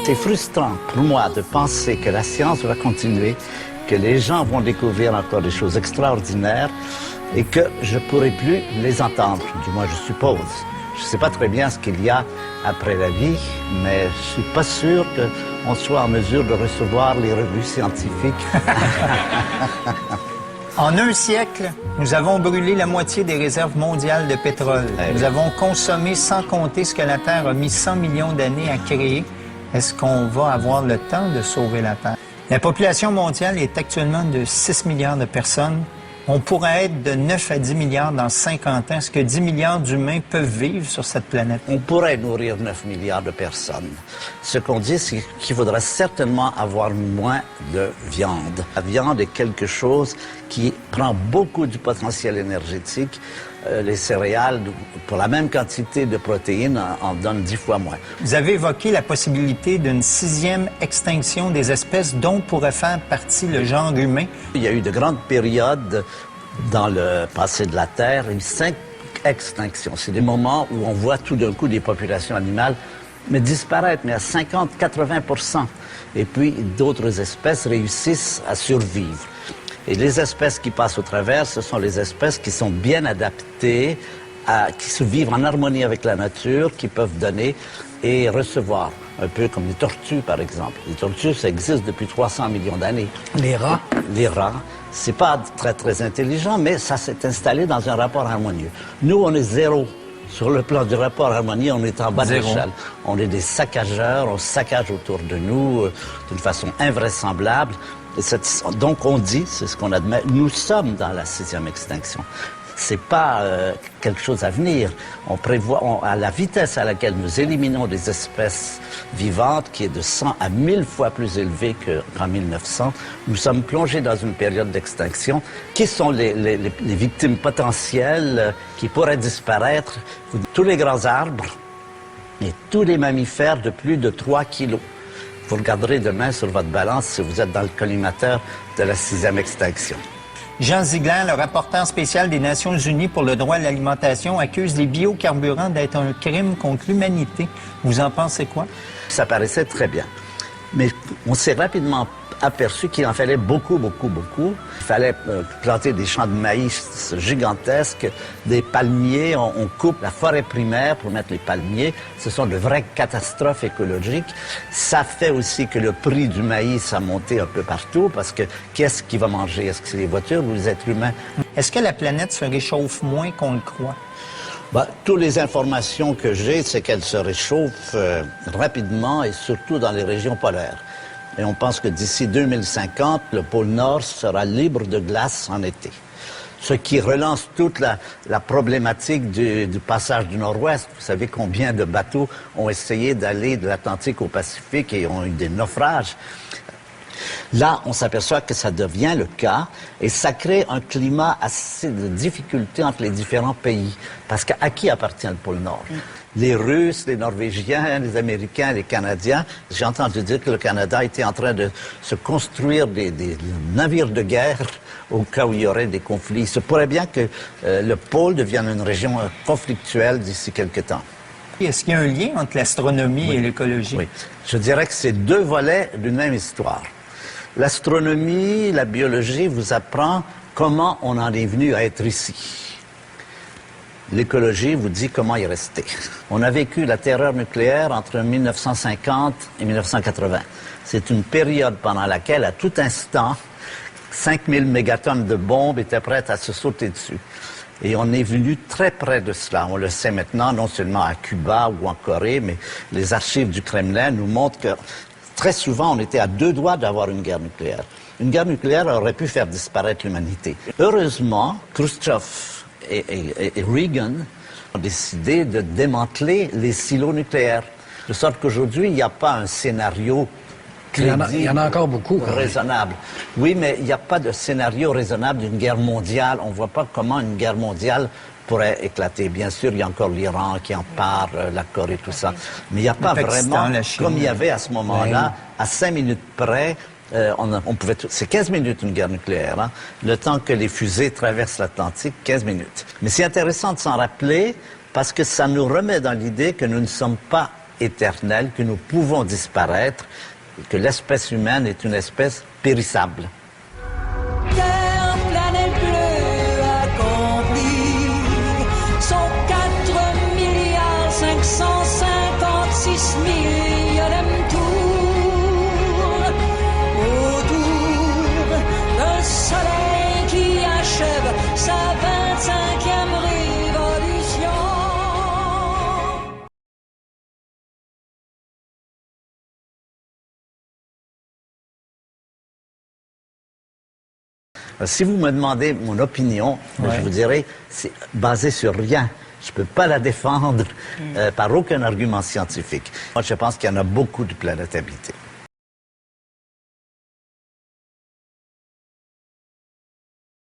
C'est frustrant pour moi de penser que la science va continuer, que les gens vont découvrir encore des choses extraordinaires et que je ne pourrai plus les entendre, du moins je suppose. Je ne sais pas très bien ce qu'il y a après la vie, mais je ne suis pas sûr qu'on soit en mesure de recevoir les revues scientifiques. En un siècle, nous avons brûlé la moitié des réserves mondiales de pétrole. Nous avons consommé sans compter ce que la Terre a mis 100 millions d'années à créer. Est-ce qu'on va avoir le temps de sauver la Terre? La population mondiale est actuellement de 6 milliards de personnes. On pourrait être de 9 à 10 milliards dans 50 ans. Est-ce que 10 milliards d'humains peuvent vivre sur cette planète? On pourrait nourrir 9 milliards de personnes. Ce qu'on dit, c'est qu'il faudra certainement avoir moins de viande. La viande est quelque chose qui prend beaucoup du potentiel énergétique. Les céréales, pour la même quantité de protéines, en donnent 10 fois moins. Vous avez évoqué la possibilité d'une 6e extinction des espèces dont pourrait faire partie le genre humain. Il y a eu de grandes périodes dans le passé de la Terre, et 5 extinctions. C'est des moments où on voit tout d'un coup des populations animales disparaître, mais à 50-80%. Et puis d'autres espèces réussissent à survivre. Et les espèces qui passent au travers, ce sont les espèces qui sont bien adaptées, qui se vivent en harmonie avec la nature, qui peuvent donner et recevoir. Un peu comme les tortues, par exemple. Les tortues, ça existe depuis 300 millions d'années. Les rats? Les rats. C'est pas très intelligent, mais ça s'est installé dans un rapport harmonieux. Nous, on est zéro. Sur le plan du rapport harmonieux, on est en bas de l'échelle. On est des saccageurs, on saccage autour de nous d'une façon invraisemblable. Donc on dit, c'est ce qu'on admet, nous sommes dans la 6e extinction. C'est pas quelque chose à venir. On prévoit, à la vitesse à laquelle nous éliminons des espèces vivantes, qui est de 100 à 1000 fois plus élevée qu'en 1900, nous sommes plongés dans une période d'extinction. Qui sont les victimes potentielles qui pourraient disparaître? Tous les grands arbres et tous les mammifères de plus de 3 kilos. Vous regarderez demain sur votre balance si vous êtes dans le collimateur de la 6e extinction. Jean Ziegler, le rapporteur spécial des Nations Unies pour le droit à l'alimentation, accuse les biocarburants d'être un crime contre l'humanité. Vous en pensez quoi? Ça paraissait très bien. Mais on s'est rapidement aperçu qu'il en fallait beaucoup. Il fallait planter des champs de maïs gigantesques, des palmiers. On coupe la forêt primaire pour mettre les palmiers. Ce sont de vraies catastrophes écologiques. Ça fait aussi que le prix du maïs a monté un peu partout parce que qu'est-ce qui va manger? Est-ce que c'est les voitures ou les êtres humains? Est-ce que la planète se réchauffe moins qu'on le croit? Toutes les informations que j'ai, c'est qu'elle se réchauffe rapidement et surtout dans les régions polaires. Et on pense que d'ici 2050, le pôle Nord sera libre de glace en été. Ce qui relance toute la problématique du passage du Nord-Ouest. Vous savez combien de bateaux ont essayé d'aller de l'Atlantique au Pacifique et ont eu des naufrages. Là, on s'aperçoit que ça devient le cas et ça crée un climat assez de difficulté entre les différents pays. Parce qu'à qui appartient le pôle Nord? Les Russes, les Norvégiens, les Américains, les Canadiens. J'ai entendu dire que le Canada était en train de se construire des navires de guerre au cas où il y aurait des conflits. Il se pourrait bien que le pôle devienne une région conflictuelle d'ici quelque temps. Est-ce qu'il y a un lien entre l'astronomie et l'écologie? Oui. Je dirais que c'est 2 volets d'une même histoire. L'astronomie, la biologie vous apprend comment on en est venu à être ici. L'écologie vous dit comment y rester. On a vécu la terreur nucléaire entre 1950 et 1980. C'est une période pendant laquelle, à tout instant, 5000 mégatonnes de bombes étaient prêtes à se sauter dessus. Et on est venu très près de cela. On le sait maintenant, non seulement à Cuba ou en Corée, mais les archives du Kremlin nous montrent que très souvent, on était à 2 doigts d'avoir une guerre nucléaire. Une guerre nucléaire aurait pu faire disparaître l'humanité. Heureusement, Khrushchev et Reagan ont décidé de démanteler les silos nucléaires. De sorte qu'aujourd'hui, il n'y a pas un scénario crédible, il y en a encore beaucoup. Raisonnable. Oui, mais il n'y a pas de scénario raisonnable d'une guerre mondiale. On ne voit pas comment une guerre mondiale pourrait éclater. Bien sûr, il y a encore l'Iran qui en parle, la Corée, tout ça. Mais il n'y a pas vraiment, comme il y avait à ce moment-là, à 5 minutes près, on pouvait... C'est 15 minutes une guerre nucléaire, hein? Le temps que les fusées traversent l'Atlantique, 15 minutes. Mais c'est intéressant de s'en rappeler parce que ça nous remet dans l'idée que nous ne sommes pas éternelle, que nous pouvons disparaître, que l'espèce humaine est une espèce périssable. Terre, planète bleue accomplie, sont 4,556 milliards tours autour d'un soleil qui achève sa 25e révolution. Si vous me demandez mon opinion, je vous dirais, c'est basé sur rien. Je ne peux pas la défendre par aucun argument scientifique. Moi, je pense qu'il y en a beaucoup de planètes habitées.